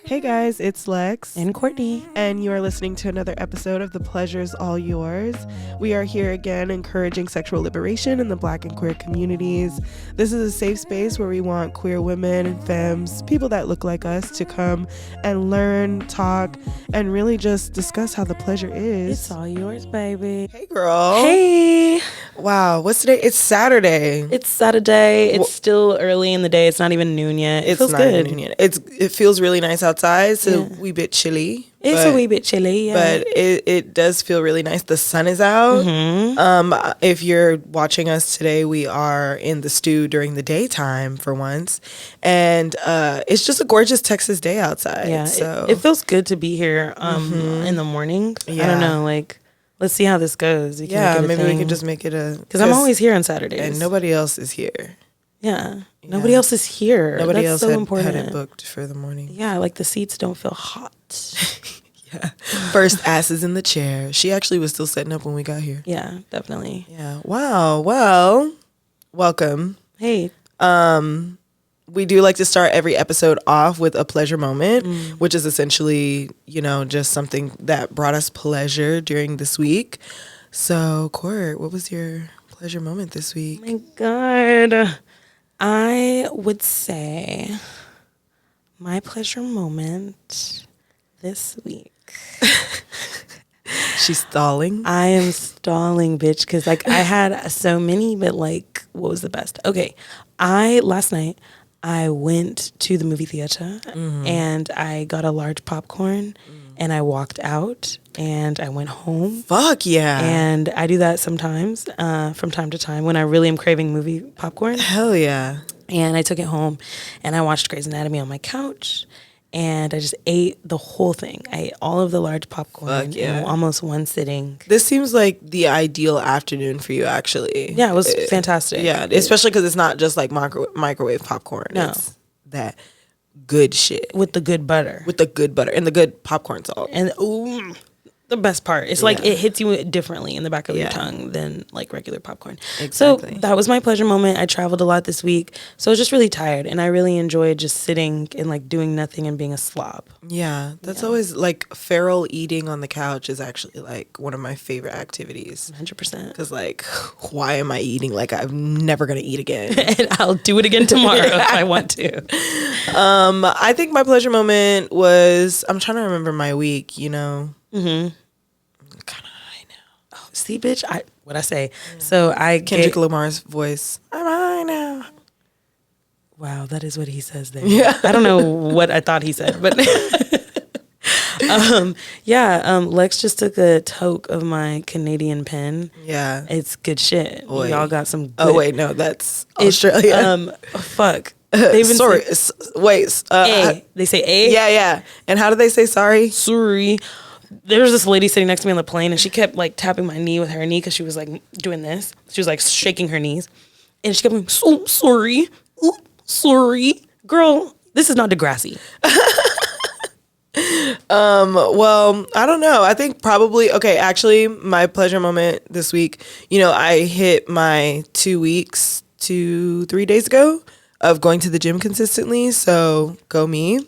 Hey guys, it's Lex and Courtney, and you are listening to another episode of The Pleasure's All Yours. We are here again encouraging sexual liberation in the Black and queer communities. This is a safe space where we want queer women and femmes, people that look like us, to come and learn, talk, and really just discuss how the pleasure is. It's all yours, baby. Hey girl. Hey. Wow, what's today? It's Saturday. It's Saturday. It's still early in the day. It's not even noon yet. It feels good. Even noon yet. It feels really nice outside. It's a wee bit chilly. It's a wee bit chilly, yeah. But it does feel really nice. The sun is out. Mm-hmm. If you're watching us today, we are in the stew during the daytime for once. And it's just a gorgeous Texas day outside. Yeah, so it feels good to be here in the morning. Yeah. I don't know, let's see how this goes. Maybe we can just make it a... Because I'm always here on Saturdays. And nobody else is here. Yeah. Nobody else is here. Nobody That's else so had it booked for the morning. Yeah, the seats don't feel hot. Yeah. First asses in the chair. She actually was still setting up when we got here. Yeah, definitely. Yeah. Wow. Well, welcome. Hey. We do like to start every episode off with a pleasure moment, which is essentially, just something that brought us pleasure during this week. So, Court, what was your pleasure moment this week? Oh my God. I would say my pleasure moment this week. She's stalling. I am stalling, bitch, because I had so many, but what was the best? Okay, last night I went to the movie theater and I got a large popcorn and I walked out and I went home. Fuck yeah! And I do that sometimes, from time to time, when I really am craving movie popcorn. Hell yeah! And I took it home and I watched Grey's Anatomy on my couch. And I just ate the whole thing. I ate all of the large popcorn in almost one sitting. This seems like the ideal afternoon for you, actually. Yeah, it was fantastic. Yeah, especially because it's not just microwave popcorn. No. It's that good shit. With the good butter. With the good butter and the good popcorn salt. And the best part, it's it hits you differently in the back of your tongue than regular popcorn. Exactly. So that was my pleasure moment. I traveled a lot this week, so I was just really tired, and I really enjoyed just sitting and doing nothing and being a slob. Yeah, that's always feral eating on the couch is actually one of my favorite activities. 100%. Because why am I eating I'm never gonna eat again? And I'll do it again tomorrow if I want to. I think my pleasure moment was, I'm trying to remember my week. Mm-hmm. Kind of high now. Oh, see, bitch, what I say. Yeah. So Kendrick Lamar's voice. I'm high now. Wow, that is what he says there. Yeah. I don't know what I thought he said, but Lex just took a toke of my Canadian pen. Yeah. It's good shit. Oy. Y'all got some good... Oh, wait, no, that's Australia. Fuck. Sorry. Wait. A. They say A? Yeah. And how do they say sorry? Sorry. There was this lady sitting next to me on the plane, and she kept tapping my knee with her knee because she was doing this. She was shaking her knees, and she kept going, "So sorry, ooh, sorry, girl. This is not Degrassi." Well, I don't know. I think probably actually, my pleasure moment this week. I hit my 2 weeks 3 days ago of going to the gym consistently, so go me.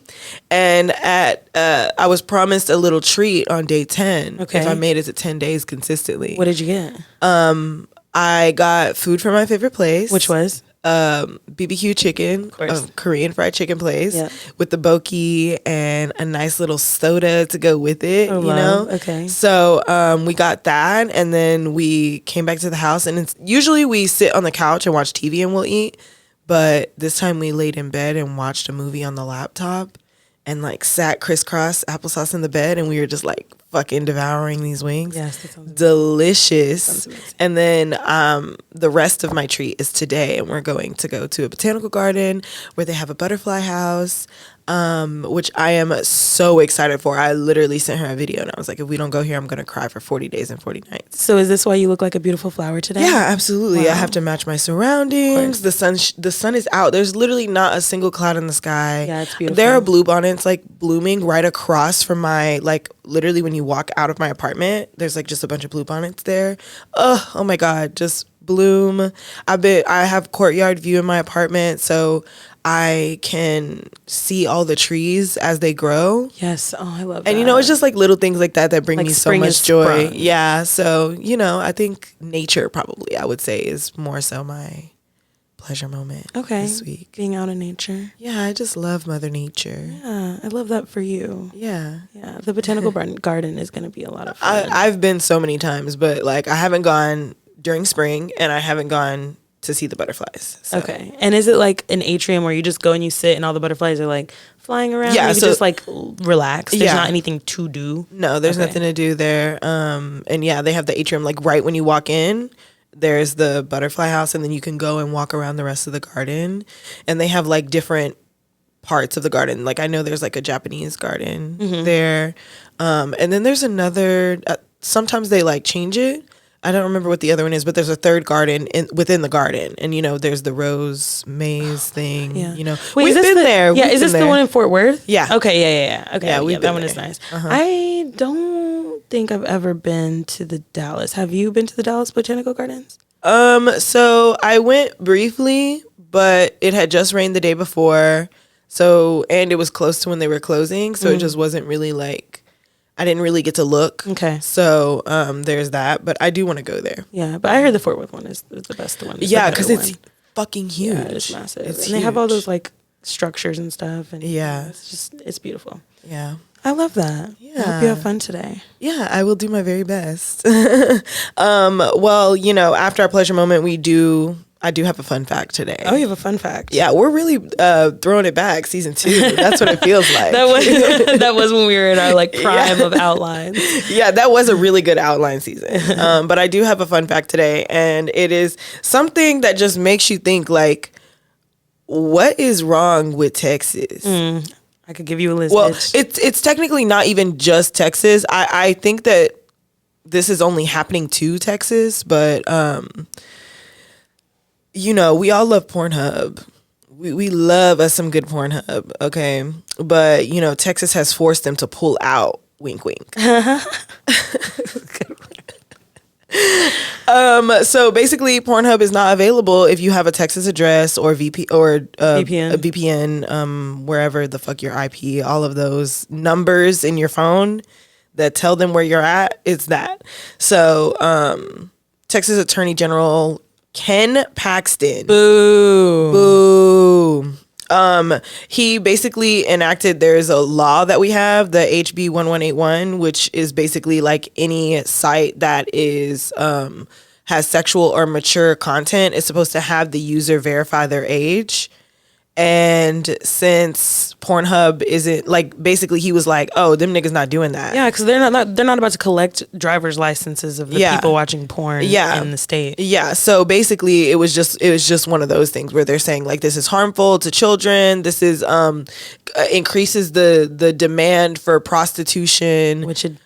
And I was promised a little treat on day 10 if I made it to 10 days consistently. What did you get? I got food from my favorite place. Which was? BBQ chicken, a Korean fried chicken place with the boki and a nice little soda to go with it, Okay. So we got that, and then we came back to the house, and usually we sit on the couch and watch TV and we'll eat. But this time we laid in bed and watched a movie on the laptop and sat crisscross applesauce in the bed, and we were just fucking devouring these wings. Yes, that sounds delicious. That sounds amazing. And then the rest of my treat is today, and we're going to go to a botanical garden where they have a butterfly house, which I am so excited for. I literally sent her a video, and I was like, if we don't go here, I'm going to cry for 40 days and 40 nights. So is this why you look like a beautiful flower today? Yeah, absolutely. Wow. I have to match my surroundings. The sun is out. There's literally not a single cloud in the sky. Yeah, it's beautiful. There are bluebonnets blooming right across from my literally when you walk out of my apartment. There's just a bunch of bluebonnets there. Oh my God, just bloom. I have courtyard view in my apartment, so I can see all the trees as they grow. Yes. Oh, I love that. And, you know, it's just like little things like that bring Like me so spring much is joy. sprung. Yeah. So, you know, I think nature probably, I would say, is more so my pleasure moment this week. Being out in nature. Yeah, I just love Mother Nature. Yeah, I love that for you. Yeah. Yeah, the botanical garden is going to be a lot of fun. I've been so many times, but like I haven't gone during spring and I haven't gone to see the butterflies. So. Okay. And is it like an atrium where you just go and you sit and all the butterflies are like flying around? Yeah, and you so can just like relax. There's yeah. not anything to do. No, there's nothing to do there. And yeah, they have the atrium like right when you walk in. There's the butterfly house, and then you can go and walk around the rest of the garden. And they have like different parts of the garden. Like I know there's like a Japanese garden there. And then there's another, sometimes they like change it. I don't remember what the other one is, but there's a third garden within the garden. And, you know, there's the rose maze thing, you know. Wait, we've been there. Yeah, is this the one in Fort Worth? Yeah. Okay, yeah. Okay, yeah, that one is nice. I don't think I've ever been to the Dallas. Have you been to the Dallas Botanical Gardens? So I went briefly, but it had just rained the day before. So, and it was close to when they were closing. So it just wasn't really like, I didn't really get to look. Okay. So there's that, but I do want to go there. Yeah, but I heard the Fort Worth one is the best one. Yeah, because it's fucking huge. Yeah, it's massive. It's and they have all huge. those like structures and stuff. And Yeah. it's beautiful. Yeah. I love that. Yeah. I hope you have fun today. Yeah, I will do my very best. Well, you know, after our pleasure moment, I do have a fun fact today. Oh, you have a fun fact. Yeah, we're really throwing it back, season 2. That's what it feels like. that was when we were in our like prime of outlines. Yeah, that was a really good outline season. But I do have a fun fact today, and it is something that just makes you think like, what is wrong with Texas? I could give you a list. Well, bitch. it's technically not even just Texas. I think that this is only happening to Texas, but you know, we all love Pornhub. We love us some good Pornhub, okay? But, you know, Texas has forced them to pull out. Wink, wink. So basically, Pornhub is not available if you have a Texas address or VPN. a VPN, wherever the fuck your IP, all of those numbers in your phone that tell them where you're at. It's that. So, Texas Attorney General Ken Paxton. Boo. He basically enacted, there's a law that we have, the HB 1181, which is basically like any site that is has sexual or mature content is supposed to have the user verify their age. And since Pornhub isn't, like, basically he was like, oh, them niggas not doing that. Yeah, because they're not about to collect driver's licenses of the people watching porn in the state. Yeah, so basically it was just one of those things where they're saying like this is harmful to children. This is increases the demand for prostitution, Which it does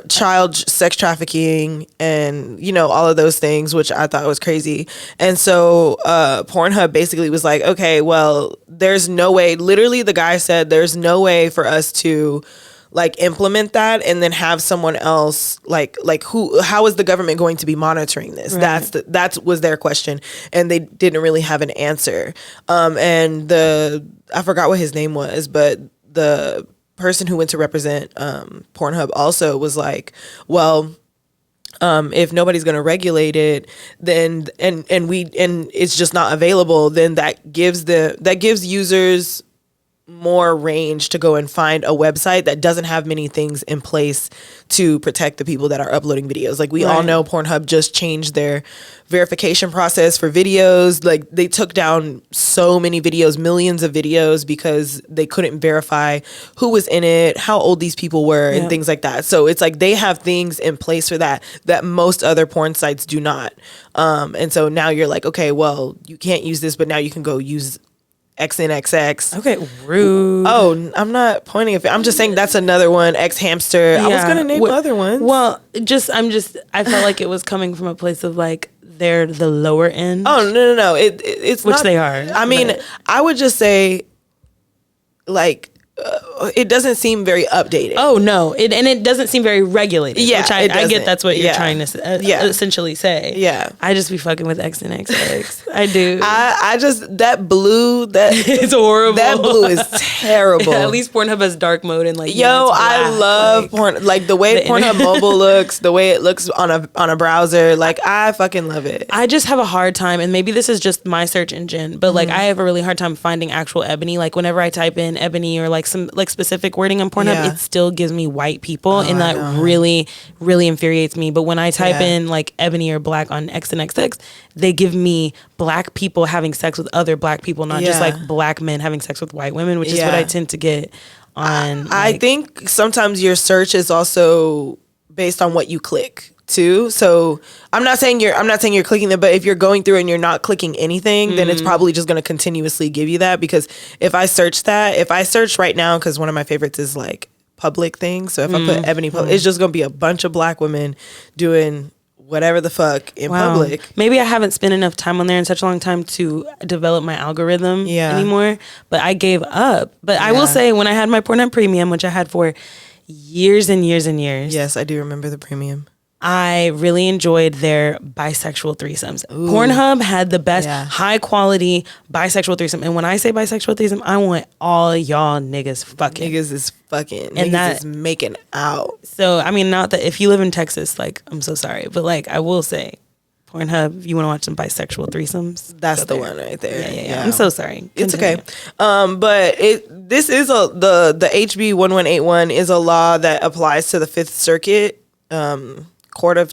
child sex trafficking, and you know, all of those things, which I thought was crazy. And so Pornhub basically was like, okay, well, there's no way, literally the guy said there's no way for us to like implement that and then have someone else how is the government going to be monitoring this? Right. That was their question, and they didn't really have an answer. And I forgot what his name was, but the person who went to represent Pornhub also was like, well, if nobody's going to regulate it, then and it's just not available, then that gives users more range to go and find a website that doesn't have many things in place to protect the people that are uploading videos. Like we all know Pornhub just changed their verification process for videos. Like they took down so many videos, millions of videos, because they couldn't verify who was in it, how old these people were, and things like that. So it's like they have things in place for that most other porn sites do not. And so now you're like, okay, well, you can't use this, but now you can go use XNXX. Okay, rude. Oh, I'm not pointing a finger. I'm just saying that's another one. X Hamster. I was gonna name other ones. Well, I felt like it was coming from a place of like they're the lower end. Oh no. It's which not, they are. I mean, I would just say, like, it doesn't seem very updated. Oh no, it doesn't seem very regulated. Yeah, which I get that's what you're trying to essentially say. Yeah, I just be fucking with X and XX. I do. I just that blue that it's horrible. That blue is terrible. At least Pornhub has dark mode and like I love porn, like the way Pornhub mobile looks, the way it looks on a browser. Like I fucking love it. I just have a hard time, and maybe this is just my search engine, but like I have a really hard time finding actual ebony. Like whenever I type in ebony or like some like specific wording on Pornhub, it still gives me white people, and that really, really infuriates me. But when I type in like ebony or black on X and XX, they give me black people having sex with other black people, not just like black men having sex with white women, which is what I tend to get on. I think sometimes your search is also based on what you click too. So I'm not saying you're clicking them, but if you're going through and you're not clicking anything, then it's probably just going to continuously give you that. Because if I search right now, because one of my favorites is like public things. So if I put ebony public, it's just going to be a bunch of black women doing whatever the fuck in public. Maybe I haven't spent enough time on there in such a long time to develop my algorithm anymore, but I gave up. But I will say, when I had my Pornhub Premium, which I had for years and years and years. Yes, I do remember the premium. I really enjoyed their bisexual threesomes. Ooh. Pornhub had the best high quality bisexual threesome. And when I say bisexual threesome, I want all y'all niggas fucking. Niggas is fucking. And niggas is making out. So, I mean, not that if you live in Texas, like, I'm so sorry. But like, I will say, Pornhub, you want to watch some bisexual threesomes? That's the one right there. Yeah. I'm so sorry. It's okay. But this is the HB 1181 is a law that applies to the Fifth Circuit, Court of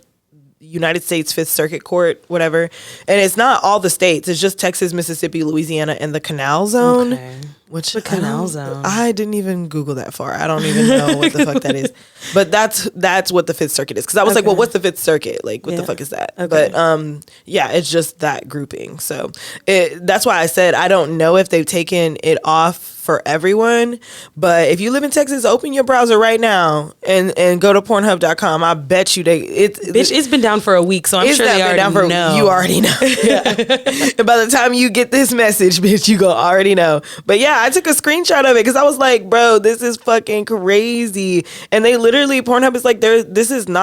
United States, Fifth Circuit Court, whatever. And it's not all the states. It's just Texas, Mississippi, Louisiana, and the Canal Zone. Okay. Which the Canal Zone. I didn't even Google that far. I don't even know what the fuck that is. But that's what the Fifth Circuit is. Because I was like, well, what's the Fifth Circuit? Like, what the fuck is that? Okay. But it's just that grouping. So that's why I said I don't know if they've taken it off for everyone. But if you live in Texas, open your browser right now and go to Pornhub.com. I bet you it's been down for a week, so I'm sure they already know. You already know. And by the time you get this message, bitch, you go already know. But yeah, I took a screenshot of it because I was like, bro, this is fucking crazy. And they literally, Pornhub is like, this isn't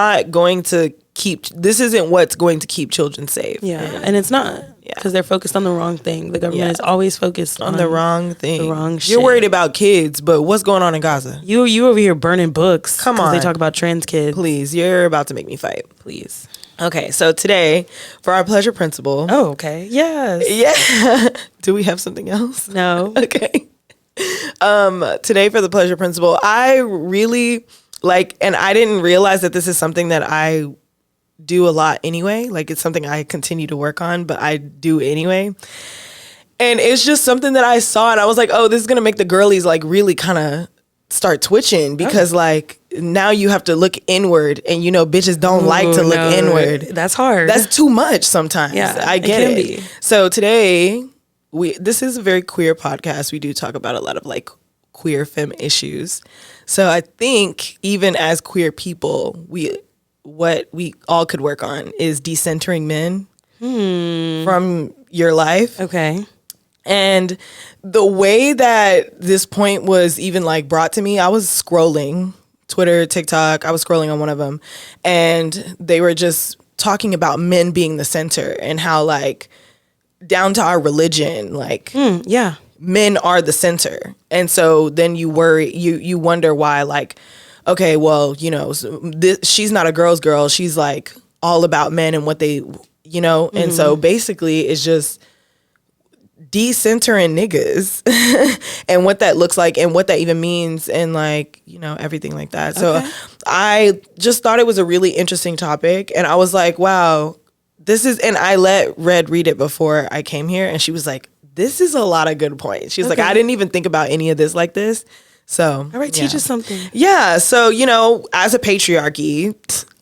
what's going to keep children safe. Yeah, and it's not. Because they're focused on the wrong thing. The government is always focused on the wrong thing. The wrong shit. You're worried about kids, but what's going on in Gaza? You over here burning books. Come on. They talk about trans kids. Please, you're about to make me fight. Please. Okay, so today, for our pleasure principle. Oh, okay. Yes. Yeah. Do we have something else? No. Okay. Today for the pleasure principle, I really and I didn't realize that this is something that I do a lot anyway. Like, it's something I continue to work on, but I do anyway. And it's just something that I saw and I was like, oh, this is going to make the girlies like really kind of start twitching because like now you have to look inward and bitches don't like to look inward. That's hard. That's too much sometimes. Yeah, I get it. Be. So today this is a very queer podcast. We do talk about a lot of like queer femme issues. So I think even as queer people, what we all could work on is decentering men from your life. Okay. And the way that this point was even like brought to me, I was scrolling Twitter, TikTok. I was scrolling on one of them and they were just talking about men being the center and how like down to our religion, like men are the center. And so then you worry, you wonder why like, okay, well, she's not a girl's girl. She's like all about men and what they, and so basically it's just decentering niggas and what that looks like and what that even means and like, everything like that. Okay. So I just thought it was a really interesting topic and I was like, wow, and I let Red read it before I came here and she was like, this is a lot of good points. She was like, I didn't even think about any of this like this. So, all right, teach us something. Yeah. So, as a patriarchy,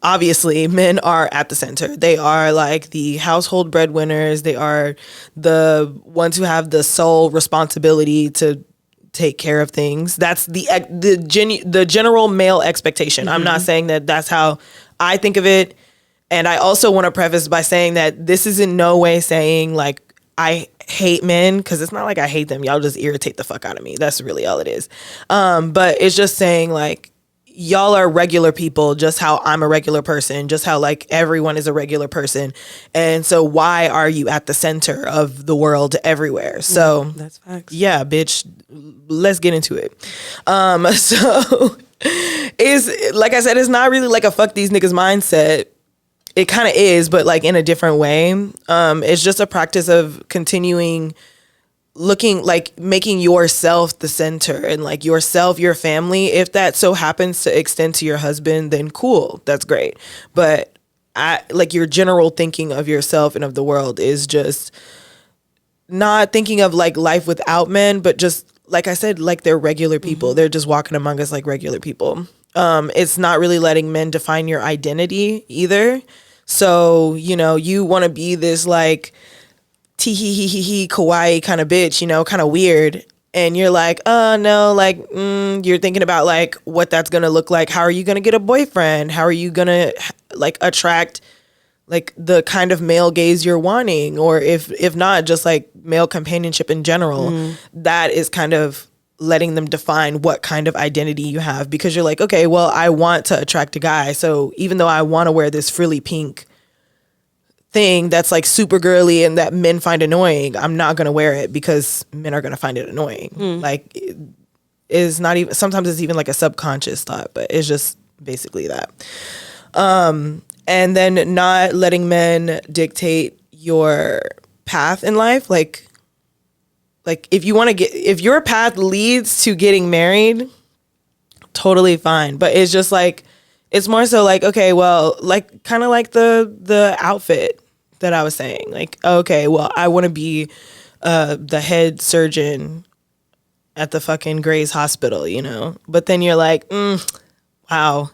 obviously men are at the center. They are like the household breadwinners. They are the ones who have the sole responsibility to take care of things. That's the general male expectation. I'm not saying that that's how I think of it. And I also want to preface by saying that this is in no way saying like I hate men, because it's not like I hate them. Y'all just irritate the fuck out of me. That's really all it is. But it's just saying like, y'all are regular people, just how I'm a regular person, just how like everyone is a regular person. And so why are you at the center of the world everywhere? So that's facts. Yeah, bitch, let's get into it. So is, like I said, it's not really like a fuck these niggas mindset. It kind of is, but like in a different way. It's just a practice of continuing looking, like making yourself the center, and like yourself, your family. If that so happens to extend to your husband, then cool, that's great. But like your general thinking of yourself and of the world is just not thinking of like life without men, but just like I said, like they're regular people. They're just walking among us like regular people. It's not really letting men define your identity either. So, you know, you want to be this like tee-hee-hee-hee kawaii kind of bitch, you know, kind of weird. And you're like, oh no, like, you're thinking about like what that's going to look like. How are you going to get a boyfriend? How are you going to like attract like the kind of male gaze you're wanting? Or if not, just like male companionship in general, that is kind of letting them define what kind of identity you have, because you're like, okay, well, I want to attract a guy. So even though I want to wear this frilly pink thing that's like super girly and that men find annoying, I'm not going to wear it because men are going to find it annoying. Like it is not even, sometimes it's even like a subconscious thought, but it's just basically that. And then not letting men dictate your path in life. Like if you want to get, if your path leads to getting married, totally fine. But it's just like, it's more so like, okay, well, like kind of like the outfit that I was saying. Like, okay, well, I want to be the head surgeon at the fucking Gray's Hospital, you know? But then you're like, wow,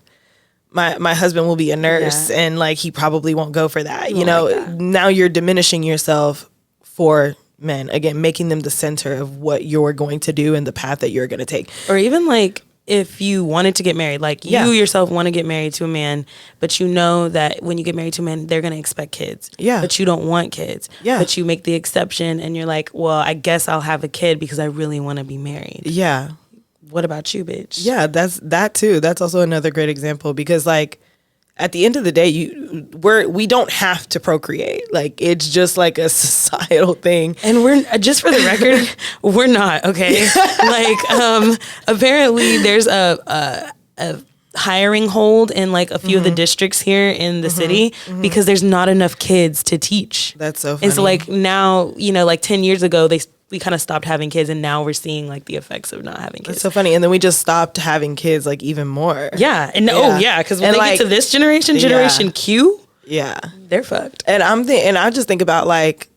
my husband will be a nurse, and like he probably won't go for that. You know, like that. Now you're diminishing yourself for men. Again, making them the center of what you're going to do and the path that you're going to take. Or even like, if you wanted to get married, like you yourself want to get married to a man, but you know that when you get married to a man, they're going to expect kids. Yeah. But you don't want kids. Yeah. But you make the exception and you're like, well, I guess I'll have a kid because I really want to be married. Yeah. What about you, bitch? Yeah, that's that too. That's also another great example, because like at the end of the day, we don't have to procreate. Like it's just like a societal thing. And we're, just for the record, we're not, okay? Like apparently there's a hiring hold in like a few of the districts here in the city because there's not enough kids to teach. That's so funny. And so like now, you know, like 10 years ago we kind of stopped having kids, and now we're seeing like the effects of not having kids. It's so funny. And then we just stopped having kids like even more. Yeah. And because when they get to this generation Q, they're fucked. And I just think about like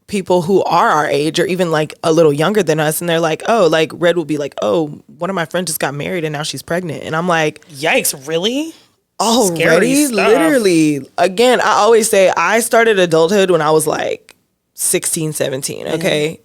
people who are our age or even like a little younger than us, and they're like, oh, like Red will be like, oh, one of my friends just got married and now she's pregnant. And I'm like, yikes, really? Already? Literally. Again, I always say I started adulthood when I was like 16, 17. Okay.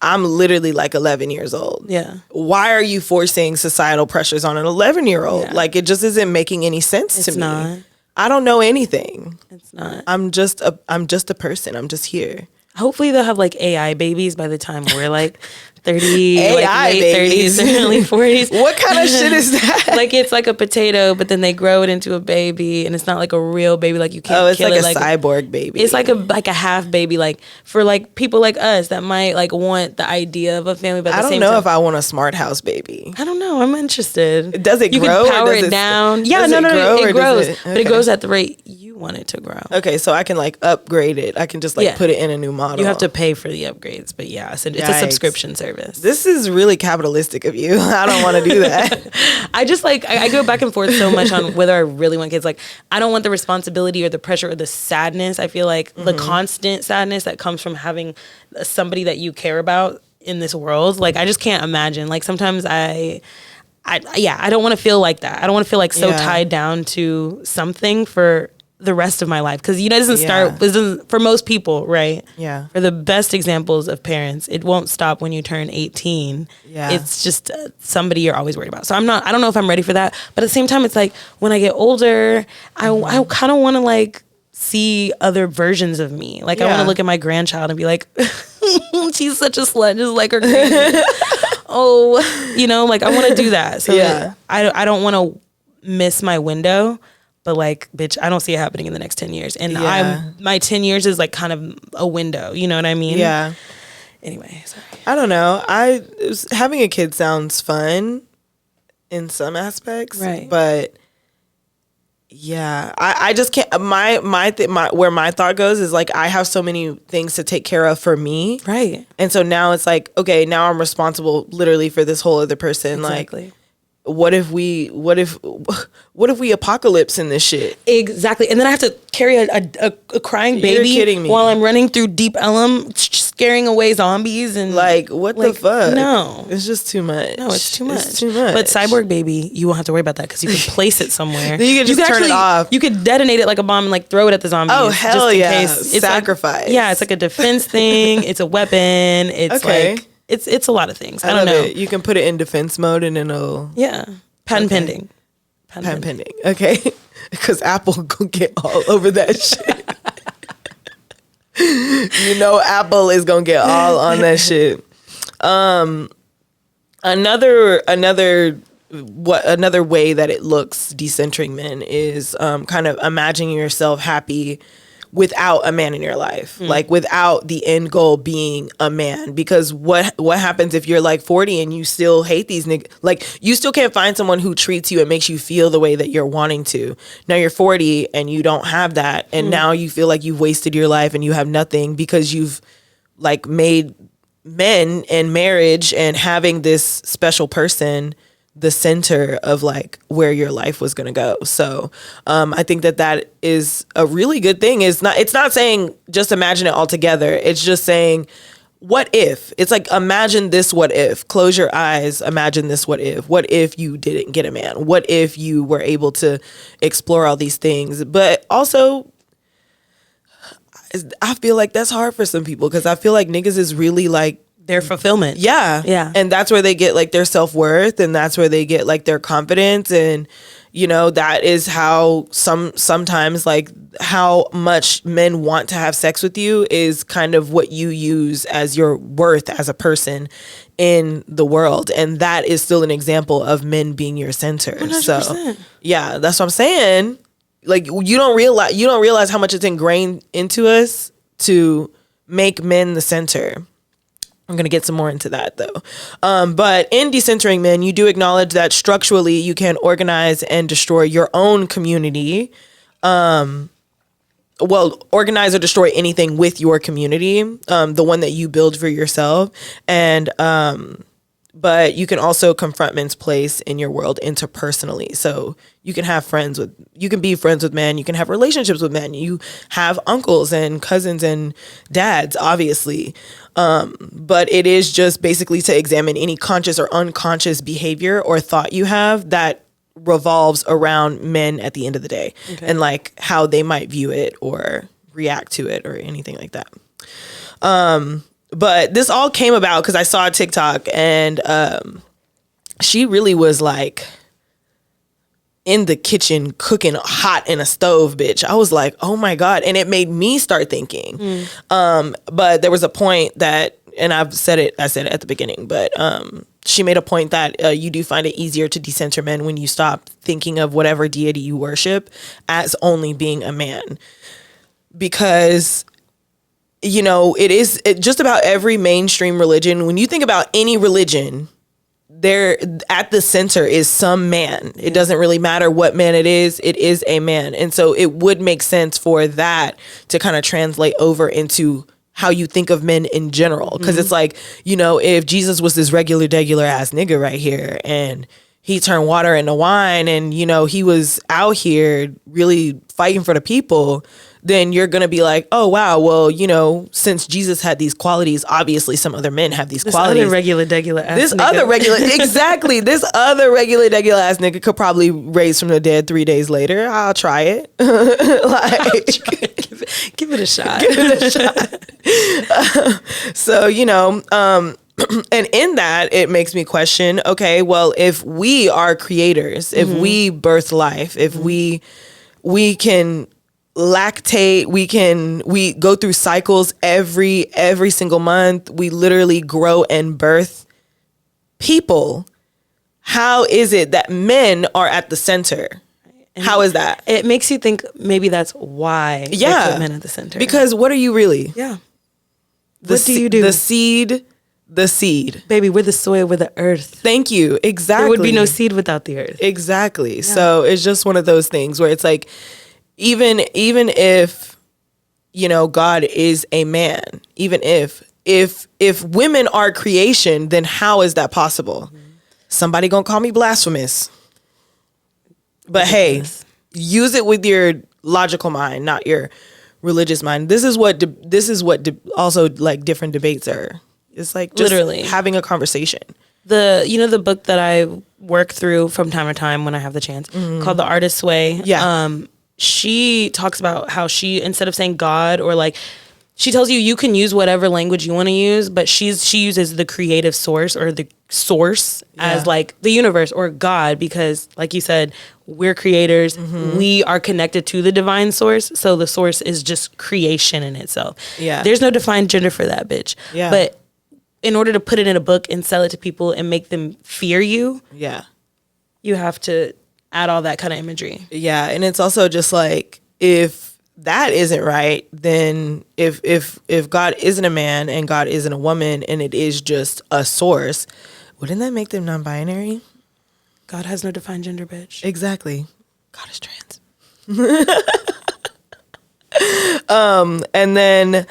I'm literally like 11 years old. Yeah. Why are you forcing societal pressures on an 11-year-old? Yeah. Like it just isn't making any sense to me. Not. I don't know anything. It's not. I'm just a person. I'm just here. Hopefully they'll have like AI babies by the time we're like 30, AI like late babies. 30s, early 40s. What kind of shit is that? Like it's like a potato, but then they grow it into a baby, and it's not like a real baby. Like you can't kill it. It's like a cyborg baby. It's like a half baby. Like for like people like us that might like want the idea of a family, but at the same time, I don't know if I want a smart house baby. I don't know. I'm interested. Does it grow? You can power it down. Yeah, no, it grows, but it grows at the rate you want it to grow. Okay, so I can like upgrade it. I can just like put it in a new model. You have to pay for the upgrades, but it's a subscription service. This is really capitalistic of you. I don't want to do that. I just like, I go back and forth so much on whether I really want kids. Like, I don't want the responsibility or the pressure or the sadness. I feel like the constant sadness that comes from having somebody that you care about in this world. Like, I just can't imagine. Like, sometimes I don't want to feel like that. I don't want to feel like so tied down to something for the rest of my life, because it doesn't start for most people, right? Yeah. For the best examples of parents, it won't stop when you turn 18. Yeah. It's just somebody you're always worried about. So I don't know if I'm ready for that, but at the same time, it's like when I get older, I kind of want to like see other versions of me. Like I want to look at my grandchild and be like, She's such a slut, just like her granny. Oh, you know, like I want to do that. So Yeah. I don't want to miss my window, but like, bitch, I don't see it happening in the next 10 years. And my 10 years is like kind of a window. You know what I mean? Yeah. Anyway, sorry. I don't know. Having a kid sounds fun in some aspects, Right. But yeah, I just can't. Where my thought goes is like I have so many things to take care of for me, Right. and so now it's like, okay, now I'm responsible literally for this whole other person. Exactly. Like, what if we apocalypse in this shit? Exactly. And then I have to carry a crying baby You're kidding me. while I'm running through Deep Ellum, scaring away zombies and Like, what the fuck? No. It's just too much. No, it's too much. It's too much. But Cyborg Baby, you won't have to worry about that because you can place it somewhere. Then you can just turn it off. You could detonate it like a bomb and like throw it at the zombies. Oh, hell just in yeah. case. It's Sacrifice. Like, yeah, it's like a defense thing. It's a weapon. It's Okay. like, it's a lot of things. I don't love know. it. You can put it in defense mode and then it'll... Yeah. Patent Okay. pending. Patent pending. Okay. Because Apple gonna get all over that shit. You know Apple is gonna get all on that shit. Another way that it looks decentering men is kind of imagining yourself happy without a man in your life, like without the end goal being a man. Because what happens if you're like 40 and you still hate these niggas? Like you still can't find someone who treats you and makes you feel the way that you're wanting to. Now you're 40 and you don't have that, and now you feel like you've wasted your life and you have nothing because you've like made men and marriage and having this special person the center of like where your life was going to go. So I think that is a really good thing. It's not saying just imagine it all together. It's just saying, what if? It's like, imagine this what if. Close your eyes, imagine this what if. What if you didn't get a man? What if you were able to explore all these things? But also, I feel like that's hard for some people because I feel like niggas is really like, Their fulfillment. yeah. And that's where they get like their self-worth, and that's where they get like their confidence. And, you know, that is how sometimes like how much men want to have sex with you is kind of what you use as your worth as a person in the world. And that is still an example of men being your center. 100%. So yeah, that's what I'm saying. Like you don't realize how much it's ingrained into us to make men the center. I'm going to get some more into that though. But in Decentering Men, you do acknowledge that structurally you can organize and destroy your own community. Organize or destroy anything with your community, the one that you build for yourself. And, but you can also confront men's place in your world interpersonally. So you can be friends with men. You can have relationships with men. You have uncles and cousins and dads, obviously. But it is just basically to examine any conscious or unconscious behavior or thought you have that revolves around men at the end of the day, and like how they might view it or react to it or anything like that. But this all came about because I saw a TikTok and she really was like in the kitchen cooking hot in a stove, bitch. I was like, oh my God. And it made me start thinking. But there was a point that, and I said it at the beginning, but she made a point that you do find it easier to decenter men when you stop thinking of whatever deity you worship as only being a man. Because, you know, just about every mainstream religion, when you think about any religion, there at the center is some man. It doesn't really matter what man it is a man. And so it would make sense for that to kind of translate over into how you think of men in general. Because it's like, you know, if Jesus was this regular ass nigga right here and he turned water into wine and, you know, he was out here really fighting for the people, then you're going to be like, oh, wow, well, you know, since Jesus had these qualities, obviously some other men have these qualities. Other regular ass this nigga. other regular, exactly. This other regular ass nigga could probably raise from the dead 3 days later. I'll try it. Give it a shot. Give it a shot. So, you know, and in that, it makes me question, okay, well, if we are creators, if we birth life, if we can lactate, we go through cycles every single month. We literally grow and birth people. How is it that men are at the center? And how is that? It makes you think maybe that's why they put men at the center. Because what are you really? Yeah. What do you do? The seed. Baby, we're the soil, we're the earth. Thank you. Exactly. There would be no seed without the earth. Exactly. Yeah. So it's just one of those things where it's like, even if, you know, God is a man, even if women are creation, then how is that possible? Mm-hmm. Somebody gonna call me blasphemous. But hey, use it with your logical mind, not your religious mind. This is what also like different debates are. It's like just literally having a conversation. The book that I work through from time to time when I have the chance, called The Artist's Way. Yeah. She talks about how she, instead of saying God, or like, she tells you can use whatever language you want to use, but she uses the creative source, or the source, as like the universe or God, because like you said, we're creators. Mm-hmm. We are connected to the divine source. So the source is just creation in itself. Yeah. There's no defined gender for that, bitch. Yeah. But in order to put it in a book and sell it to people and make them fear you, you have to add all that kind of imagery. Yeah. And it's also just like, if that isn't right, then if God isn't a man and God isn't a woman and it is just a source, wouldn't that make them non-binary? God has no defined gender, bitch. Exactly. God is trans. And then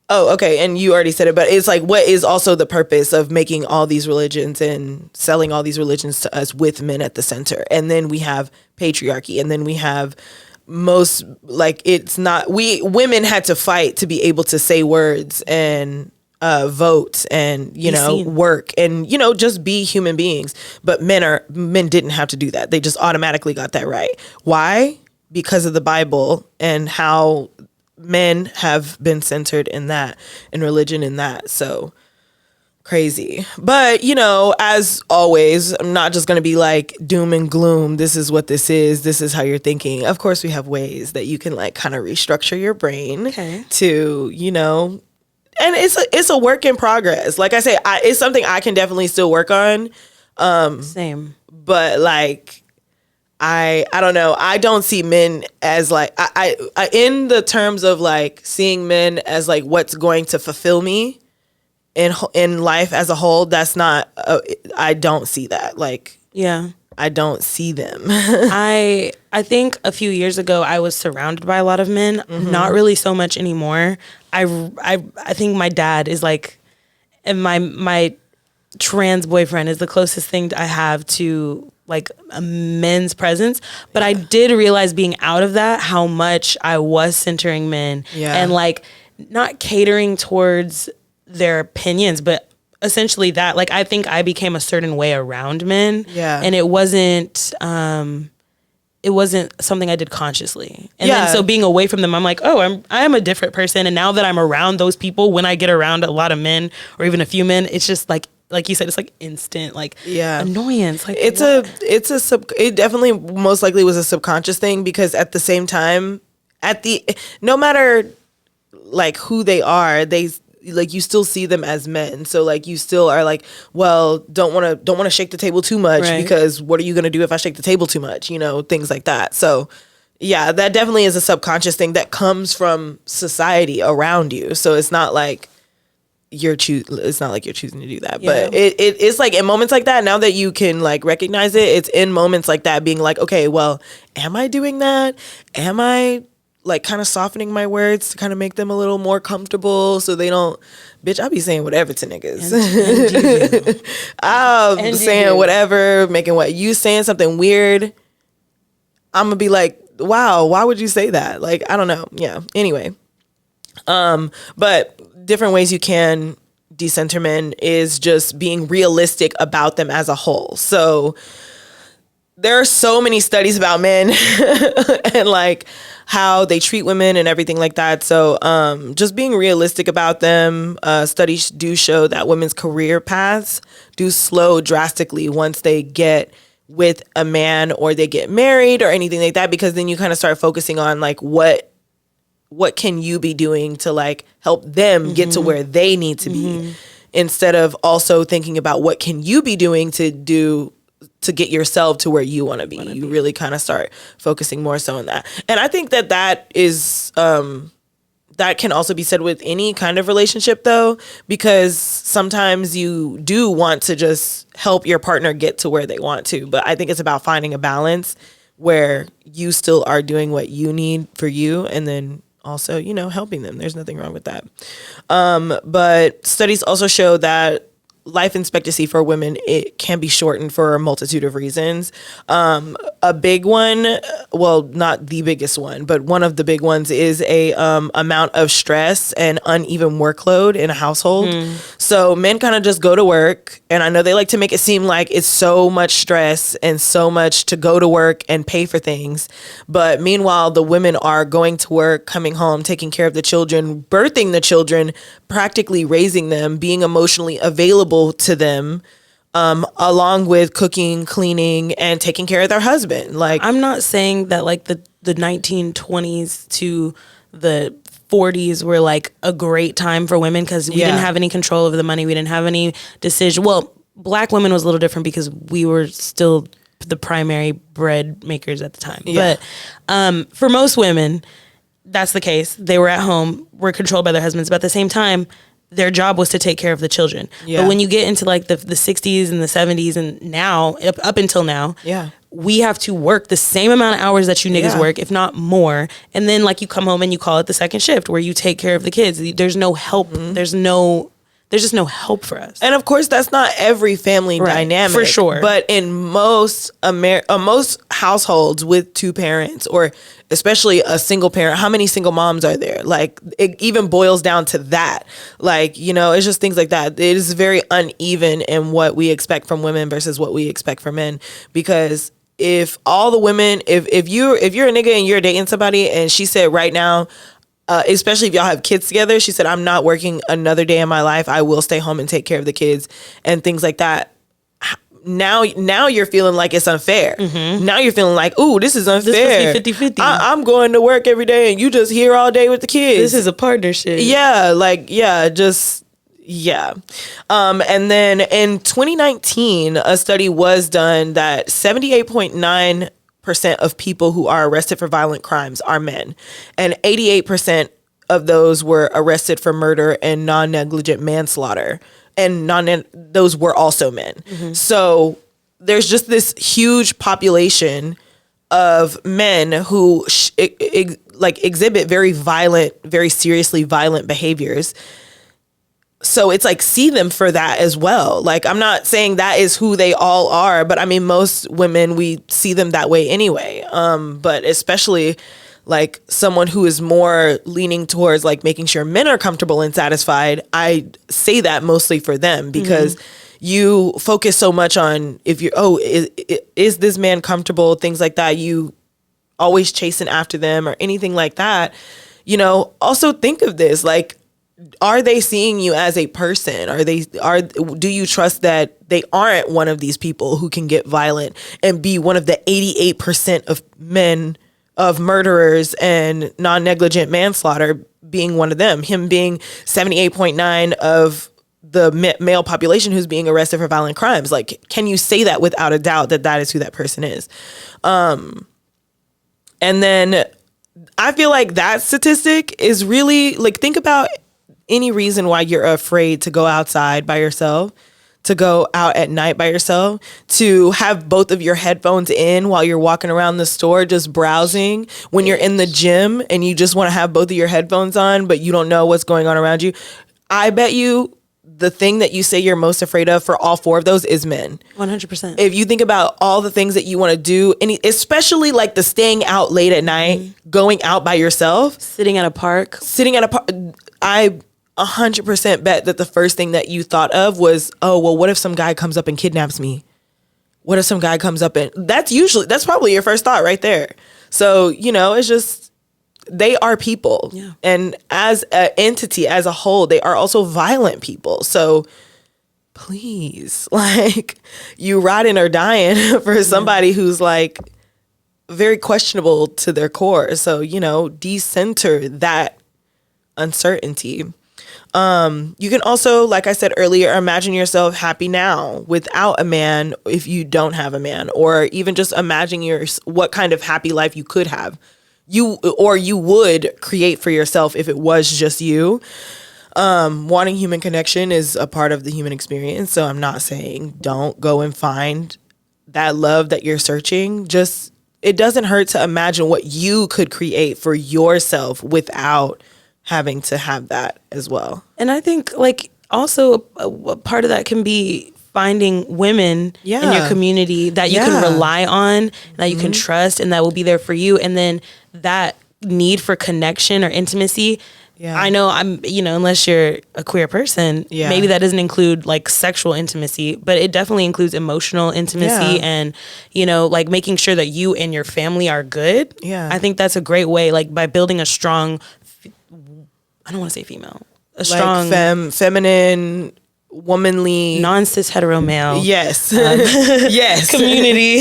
oh, okay. And you already said it, but it's like, what is also the purpose of making all these religions and selling all these religions to us with men at the center? And then we have patriarchy, and then we have women had to fight to be able to say words and vote and, work and, just be human beings. But men didn't have to do that. They just automatically got that right. Why? Because of the Bible and how men have been centered in that, and religion in that. So crazy. But, as always, I'm not just going to be like doom and gloom. This is what this is. This is how you're thinking. Of course, we have ways that you can like kind of restructure your brain to, and it's a work in progress. Like I say, it's something I can definitely still work on. Same. But like, I don't know. I don't see men as like, I in the terms of like seeing men as like what's going to fulfill me in life as a whole. That's not, I don't see that. Like, yeah, I don't see them. I think a few years ago I was surrounded by a lot of men, not really so much anymore. I think my dad is like, and my trans boyfriend is the closest thing I have to like a men's presence. But I did realize being out of that, how much I was centering men and like not catering towards their opinions, but essentially that, like, I think I became a certain way around men. Yeah. And it wasn't something I did consciously. And then so being away from them, I'm like, oh, I'm a different person. And now that I'm around those people, when I get around a lot of men or even a few men, it's just like you said, it's like instant, like annoyance. Like it definitely most likely was a subconscious thing, because at the same time, no matter like who they are, they like, you still see them as men. So like, you still are like, well, don't want to shake the table too much, because what are you going to do if I shake the table too much? Things like that. So yeah, that definitely is a subconscious thing that comes from society around you. So it's not like you're choosing to do that. But it's like in moments like that, now that you can like recognize it, it's in moments like that being like, okay, well, am I doing that? Am I like kind of softening my words to kind of make them a little more comfortable so they don't, bitch, I be saying whatever to niggas. And I'm saying whatever, making what you saying something weird. I'm gonna be like, wow, why would you say that? Like, I don't know. Yeah. Anyway. But different ways you can decenter men is just being realistic about them as a whole. So there are so many studies about men and like how they treat women and everything like that. So just being realistic about them. Studies do show that women's career paths do slow drastically once they get with a man or they get married or anything like that, because then you kind of start focusing on like what can you be doing to like help them get to where they need to be, instead of also thinking about what can you be doing to get yourself to where you want to be. You really kind of start focusing more so on that. And I think that is that can also be said with any kind of relationship, though, because sometimes you do want to just help your partner get to where they want to. But I think it's about finding a balance where you still are doing what you need for you, and then also, helping them. There's nothing wrong with that. But studies also show that life expectancy for women, it can be shortened for a multitude of reasons. A big one, well, not the biggest one, but one of the big ones is a amount of stress and uneven workload in a household. So men kind of just go to work, and I know they like to make it seem like it's so much stress and so much to go to work and pay for things. But meanwhile, the women are going to work, coming home, taking care of the children, birthing the children, practically raising them, being emotionally available to them, along with cooking, cleaning, and taking care of their husband. Like, I'm not saying that like the 1920s to the 40s were like a great time for women, because we didn't have any control over the money. We didn't have any decision. Well, Black women was a little different because we were still the primary bread makers at the time. But for most women, that's the case. They were at home, were controlled by their husbands, but at the same time, their job was to take care of the children. But when you get into like the 60s and the 70s and now, up until now, we have to work the same amount of hours that you niggas work, if not more. And then like you come home and you call it the second shift, where you take care of the kids. There's no help. There's just no help for us. And of course, that's not every family dynamic. For sure. But in most most households with two parents, or especially a single parent, how many single moms are there? Like, it even boils down to that. Like, it's just things like that. It is very uneven in what we expect from women versus what we expect from men. Because if all the women, if you're a nigga and you're dating somebody and she said right now, especially if y'all have kids together, she said, I'm not working another day in my life. I will stay home and take care of the kids and things like that. Now you're feeling like it's unfair. Now you're feeling like, ooh, this is unfair. This must be 50-50. I'm going to work every day and you just here all day with the kids. This is a partnership. And then in 2019, a study was done that 78.9% of people who are arrested for violent crimes are men, and 88% of those were arrested for murder and non-negligent manslaughter, and those were also men. So there's just this huge population of men who exhibit very seriously violent behaviors. So it's like, see them for that as well. Like, I'm not saying that is who they all are, but I mean, most women, we see them that way anyway. But especially like someone who is more leaning towards like making sure men are comfortable and satisfied, I say that mostly for them, because you focus so much on if you're, is this man comfortable? Things like that. You always chasing after them or anything like that. Also think of this, like, are they seeing you as a person? Do you trust that they aren't one of these people who can get violent and be one of the 88% of men, of murderers and non-negligent manslaughter, being one of them, him being 78.9 of the male population who's being arrested for violent crimes? Like, can you say that without a doubt that is who that person is? And then I feel like that statistic is really like, think about any reason why you're afraid to go outside by yourself, to go out at night by yourself, to have both of your headphones in while you're walking around the store just browsing, when you're in the gym and you just want to have both of your headphones on, but you don't know what's going on around you. I bet you the thing that you say you're most afraid of for all four of those is men. 100%. If you think about all the things that you want to do, and especially like the staying out late at night, going out by yourself, sitting at a park, I 100% bet that the first thing that you thought of was, oh, well, what if some guy comes up and kidnaps me? What if some guy comes up and that's probably your first thought right there. So, it's just, they are people. Yeah. And as an entity, as a whole, they are also violent people. So please, like, you riding or dying for somebody who's like very questionable to their core. So, decenter that uncertainty. You can also, like I said earlier, imagine yourself happy now without a man if you don't have a man, or even just imagine what kind of happy life you could have. You would create for yourself if it was just you. Wanting human connection is a part of the human experience. So I'm not saying don't go and find that love that you're searching. Just, it doesn't hurt to imagine what you could create for yourself without having to have that as well. And I think like also a part of that can be finding women in your community that you can rely on, that you can trust, and that will be there for you. And then that need for connection or intimacy. Yeah. I know unless you're a queer person, maybe that doesn't include like sexual intimacy, but it definitely includes emotional intimacy and, like making sure that you and your family are good. Yeah. I think that's a great way, like by building a strong, I don't want to say female, a strong feminine, womanly, non-cis hetero male. Yes. Yes. Community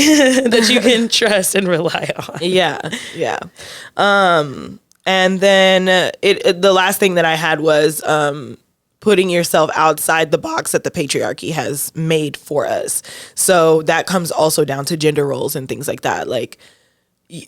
that you can trust and rely on. Yeah. Yeah. And then the last thing that I had was putting yourself outside the box that the patriarchy has made for us. So that comes also down to gender roles and things like that. Like,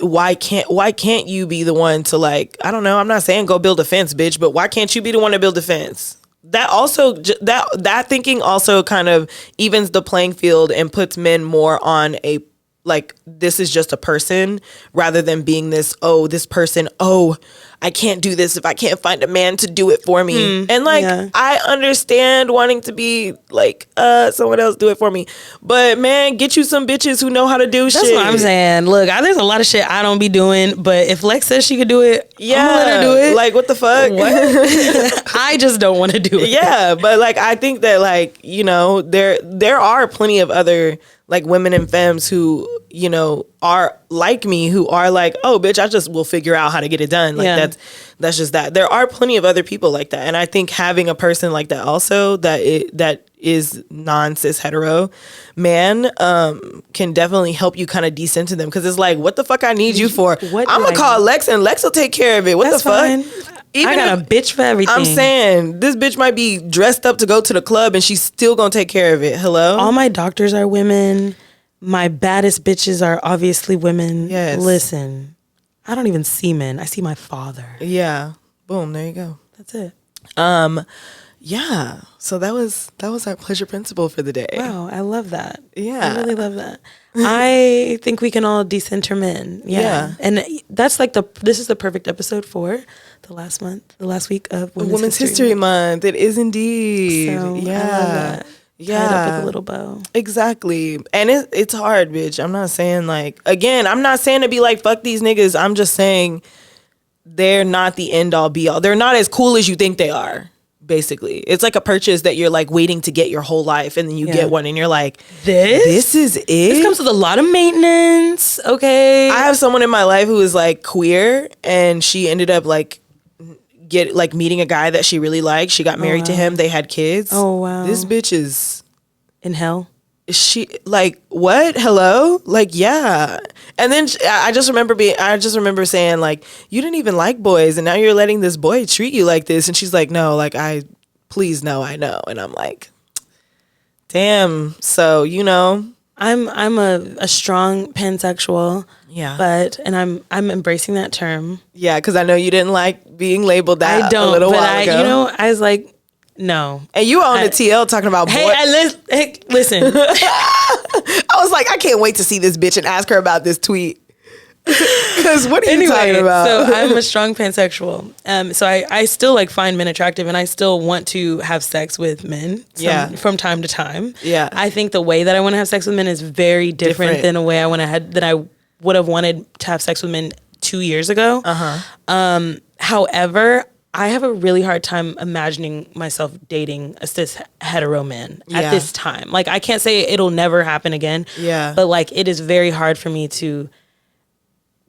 why can't you be the one to, like, I don't know, I'm not saying go build a fence, bitch, but why can't you be the one to build a fence? That also, that thinking also kind of evens the playing field and puts men more on a, like, this is just a person rather than being this person, I can't do this if I can't find a man to do it for me. And like, I understand wanting to be like, someone else do it for me. But man, get you some bitches who know how to do shit. That's what I'm saying. Look, there's a lot of shit I don't be doing, but if Lex says she could do it, I'm gonna let her do it. Like, what the fuck? What? I just don't want to do it. Yeah, but like, I think that, like, there are plenty of other like women and femmes who, are like me, who are like, oh, bitch, I just will figure out how to get it done. Like, that's just that. There are plenty of other people like that. And I think having a person like that also that is non-cis hetero man can definitely help you kind of decenter them. Because it's like, what the fuck I need you for? I'm going to call Lex and Lex will take care of it. What the fuck? Fine. Even I got a bitch for everything. I'm saying, this bitch might be dressed up to go to the club and she's still gonna take care of it. Hello? All my doctors are women. My baddest bitches are obviously women. Yes. Listen, I don't even see men. I see my father. Yeah. Boom, there you go. That's it. Yeah. So that was our pleasure principle for the day. Wow, I love that. Yeah. I really love that. I think we can all decenter men. Yeah. And that's like this is the perfect episode for the last week of Women's History Month. It is indeed. So, yeah. I love that. Yeah. Tied up with a little bow. Exactly. And it's hard, bitch. I'm not saying like, again, I'm not saying to be like, fuck these niggas. I'm just saying they're not the end all be all. They're not as cool as you think they are. Basically, it's like a purchase that you're like waiting to get your whole life, and then you get one and you're like, this is it. This comes with a lot of maintenance. Okay. I have someone in my life who is like queer, and she ended up like meeting a guy that she really liked. She got married to him. They had kids. Oh wow. This bitch is in hell. She like, what? Hello? Like, yeah. And then I just remember saying like, you didn't even like boys and now you're letting this boy treat you like this. And she's like, no, like please no, I know. And I'm like, damn. So, I'm a strong pansexual. Yeah. And I'm embracing that term. Yeah. Cause I know you didn't like being labeled that a little while ago. I was like, no. And you were on the TL talking about hey, listen. I was like, I can't wait to see this bitch and ask her about this tweet. Because what are you talking about? So I'm a strong pansexual. So I still like find men attractive and I still want to have sex with men from time to time. Yeah. I think the way that I want to have sex with men is very different than the way I would have wanted to have sex with men 2 years ago. However, I have a really hard time imagining myself dating a cis hetero man at this time. Like, I can't say it'll never happen again. Yeah. But like, it is very hard for me to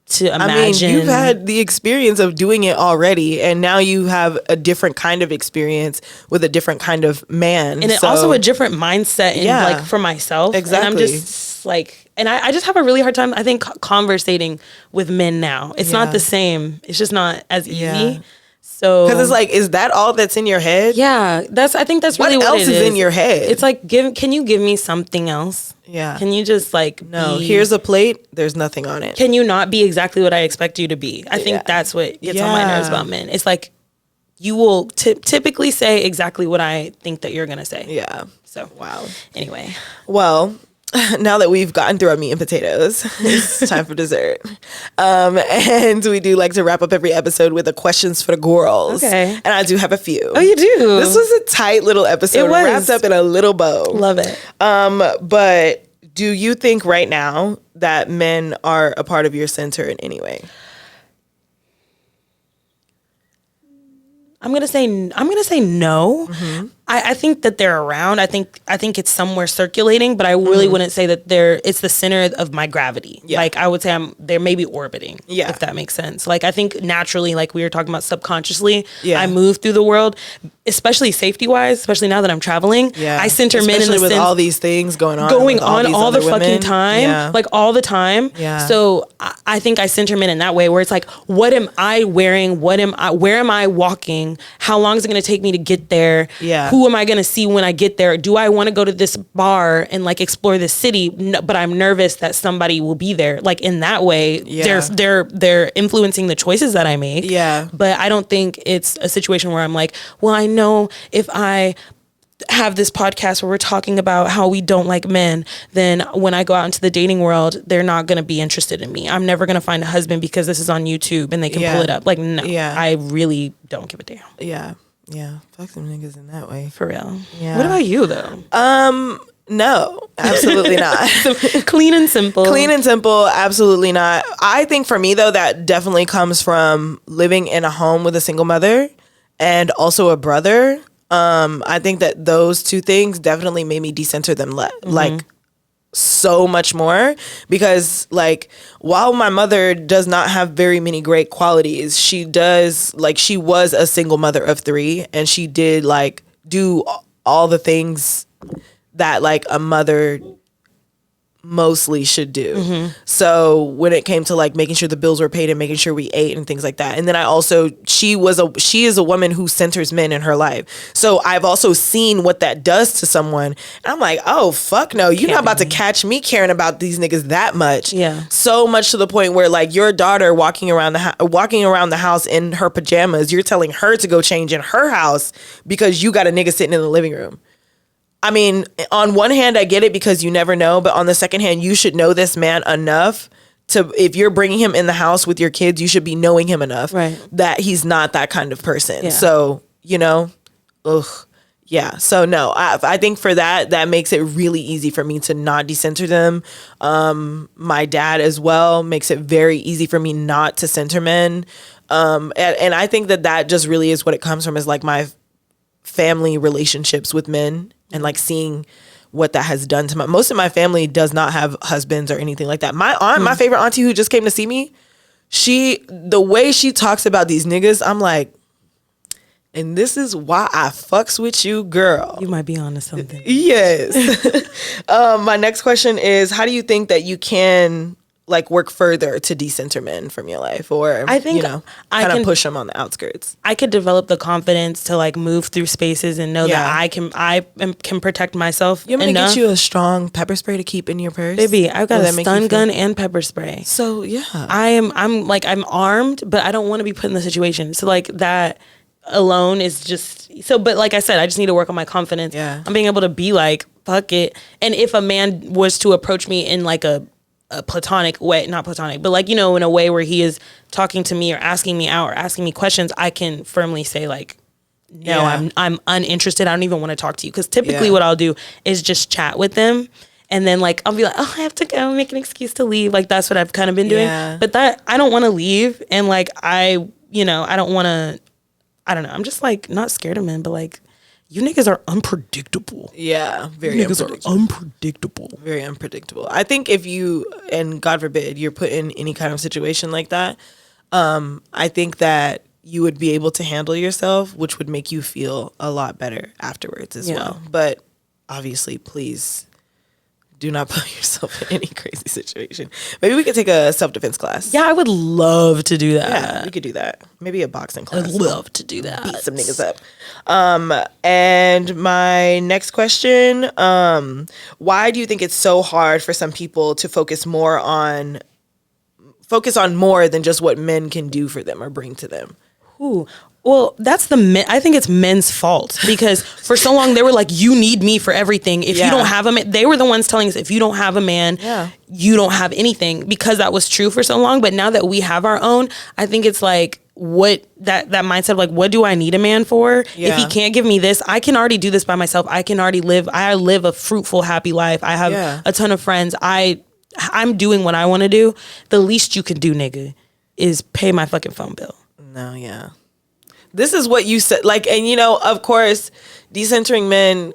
to imagine. I mean, you've had the experience of doing it already, and now you have a different kind of experience with a different kind of man. And also a different mindset like for myself. Exactly. And I'm just like, and I just have a really hard time, I think, conversating with men now. It's not the same. It's just not as easy. Yeah. So, because it's like, is that all that's in your head? Yeah, I think that's really what else it is in your head. It's like, can you give me something else? Yeah. Can you just like here's a plate, there's nothing on it. Can you not be exactly what I expect you to be? I think that's what gets on my nerves about men. It's like, you will typically say exactly what I think that you're gonna say. Yeah. So wow. Anyway. Well, now that we've gotten through our meat and potatoes, it's time for dessert. And we do like to wrap up every episode with a questions for the girls. Okay. And I do have a few. Oh, you do? This was a tight little episode. It was. Wrapped up in a little bow. Love it. But do you think right now that men are a part of your center in any way? I'm gonna say no. Mm-hmm. I think that they're around. I think it's somewhere circulating, but I really wouldn't say that it's the center of my gravity. Yeah. Like I would say they're maybe orbiting. Yeah. If that makes sense. Like I think naturally, like we were talking about subconsciously, I move through the world, especially safety wise, especially now that I'm traveling. Yeah. I center men in the with sense, all these things going on all the fucking time, like all the time. Yeah. So I think I center men in that way where it's like, what am I wearing? Where am I walking? How long is it going to take me to get there? Yeah. Who am I going to see when I get there? Do I want to go to this bar and like explore this city? No, but I'm nervous that somebody will be there. Like in that way, they're influencing the choices that I make. Yeah. But I don't think it's a situation where I'm like, well, I know if I have this podcast where we're talking about how we don't like men, then when I go out into the dating world, they're not going to be interested in me. I'm never going to find a husband because this is on YouTube and they can pull it up. Like, no, I really don't give a damn. Yeah. Yeah. Fuck them niggas in that way. For real. Yeah. What about you though? No, absolutely not. Clean and simple. Clean and simple, absolutely not. I think for me though, that definitely comes from living in a home with a single mother and also a brother. I think that those two things definitely made me decenter them like so much more, because like while my mother does not have very many great qualities, she was a single mother of 3 and she did like do all the things that like a mother mostly should do. So when it came to like making sure the bills were paid and making sure we ate and things like that. And then she is a woman who centers men in her life. So I've also seen what that does to someone. And I'm like, oh fuck no, you're not about to catch me caring about these niggas that much. Yeah. So much to the point where like your daughter walking around the house in her pajamas, you're telling her to go change in her house because you got a nigga sitting in the living room. I mean, on one hand, I get it because you never know. But on the second hand, you should know this man enough to, if you're bringing him in the house with your kids, you should be knowing him enough that he's not that kind of person. Yeah. So, yeah. So no, I think for that makes it really easy for me to not decenter them. My dad as well makes it very easy for me not to center men. And I think that just really is what it comes from, is like my family relationships with men and like seeing what that has done to most of my family does not have husbands or anything like that. My aunt, my favorite auntie who just came to see me, the way she talks about these niggas, I'm like, and this is why I fucks with you, girl. You might be onto something. Yes. My next question is, how do you think that you can like work further to decenter men from your life, or I think kind of push them on the outskirts? I could develop the confidence to like move through spaces and know that I can protect myself. You want me to get you a strong pepper spray to keep in your purse? Baby, I've got a stun gun and pepper spray. So yeah, I'm armed, but I don't want to be put in the situation. So like that alone is just so. But like I said, I just need to work on my confidence. Yeah, I'm being able to be like, fuck it. And if a man was to approach me in like a platonic way, not platonic, but like, in a way where he is talking to me or asking me out or asking me questions, I can firmly say like, no, I'm uninterested. I don't even want to talk to you. Because typically what I'll do is just chat with them. And then like, I'll be like, oh, I have to go, make an excuse to leave. Like, that's what I've kind of been doing. Yeah. But that, I don't want to leave. And like, I don't want to, I don't know. I'm just like not scared of men, but like, you niggas are unpredictable. Yeah, very You niggas unpredictable. are unpredictable. Very unpredictable. I think if you, and God forbid, you're put in any kind of situation like that, I think that you would be able to handle yourself, which would make you feel a lot better afterwards as well. But obviously, please do not put yourself in any crazy situation. Maybe we could take a self-defense class. Yeah, I would love to do that. Yeah, we could do that. Maybe a boxing class. I'd love to do that. Beat some niggas up. And my next question, why do you think it's so hard for some people to focus on more than just what men can do for them or bring to them? Ooh. Well, that's I think it's men's fault, because for so long they were like, you need me for everything. If you don't have a man, they were the ones telling us, if you don't have a man, you don't have anything, because that was true for so long. But now that we have our own, I think it's like, what that mindset of like, what do I need a man for? If he can't give me this, I can already do this by myself. I live a fruitful, happy life. I have a ton of friends. I'm doing what I want to do. The least you can do, nigga, is pay my fucking phone bill. No, yeah. This is what you said. Like, and you know, of course, decentering men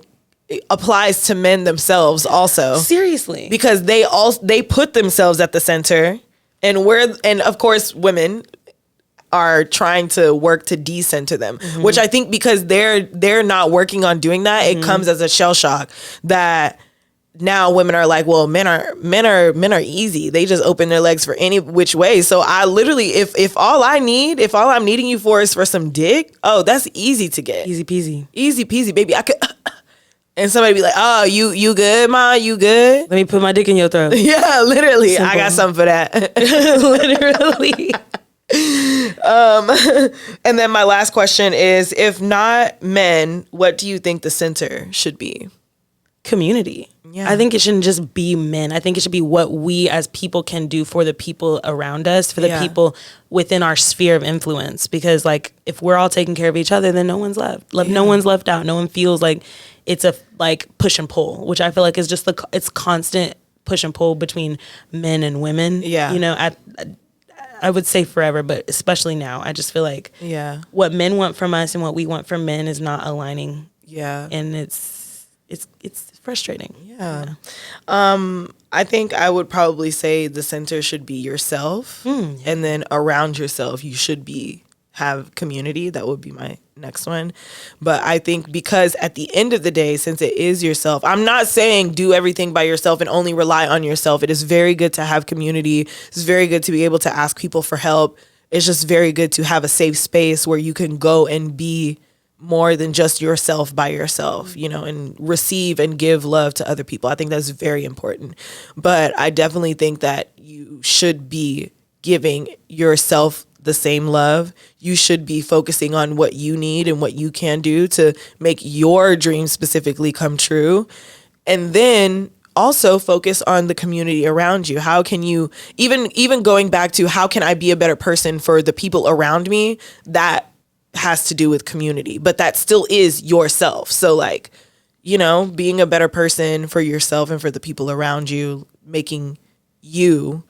applies to men themselves also. Seriously. Because they put themselves at the center, and of course women are trying to work to decenter them, which I think because they're not working on doing that, it comes as a shell shock that now women are like, well, men are easy. They just open their legs for any which way. So I literally, if all I'm needing you for is for some dick, oh, that's easy to get. Easy peasy, baby. I could, and somebody be like, oh, you good, ma? You good? Let me put my dick in your throat. Yeah, literally. Simple. I got something for that. Literally. And then my last question is, if not men, what do you think the center should be? Community. Yeah. I think it shouldn't just be men. I think it should be what we as people can do for the people around us, for the people within our sphere of influence. Because like, if we're all taking care of each other, then no one's left. No one's left out. No one feels like it's a like push and pull, which I feel like is just it's constant push and pull between men and women. Yeah. You know, I would say forever, but especially now, I just feel like what men want from us and what we want from men is not aligning. Yeah. And it's frustrating. Yeah. I think I would probably say the center should be yourself, and then around yourself you should have community. That would be my next one. But I think because at the end of the day, since it is yourself, I'm not saying do everything by yourself and only rely on yourself. It is very good to have community. It's very good to be able to ask people for help. It's just very good to have a safe space where you can go and be more than just yourself by yourself, you know, and receive and give love to other people. I think that's very important. But I definitely think that you should be giving yourself the same love. You should be focusing on what you need and what you can do to make your dreams specifically come true. And then also focus on the community around you. How can you, even going back to how can I be a better person for the people around me, that has to do with community, but that still is yourself. So like, you know, being a better person for yourself and for the people around you, making you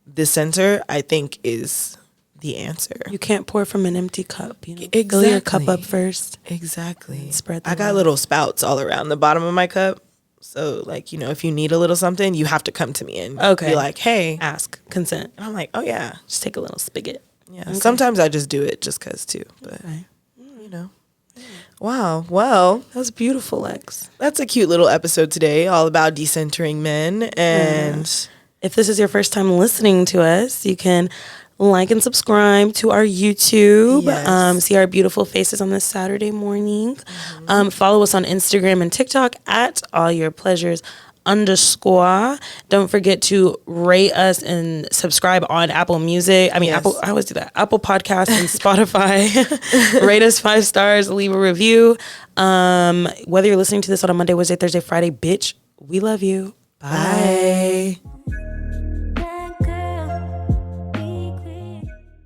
the center, I think is the answer. You can't pour from an empty cup, you know. Exactly. Fill your cup up first. Exactly. Spread the I got little spouts all around the bottom of my cup. So like, you know, if you need a little something, you have to come to me and be like, hey. Ask. Consent. And I'm like, oh yeah. Just take a little spigot. Yeah. Okay. Sometimes I just do it just cause too, but you know. Wow. Well, that was beautiful, Lex. That's a cute little episode today, all about decentering men. And if this is your first time listening to us, you can like and subscribe to our YouTube. Yes. See our beautiful faces on this Saturday morning. Follow us on Instagram and TikTok at allyourpleasures_. Don't forget to rate us and subscribe on Apple Music. I mean, Apple, I always do that. Apple Podcasts and Spotify. Rate us 5 stars, leave a review. Whether you're listening to this on a Monday, Wednesday, Thursday, Friday, bitch, we love you. Bye.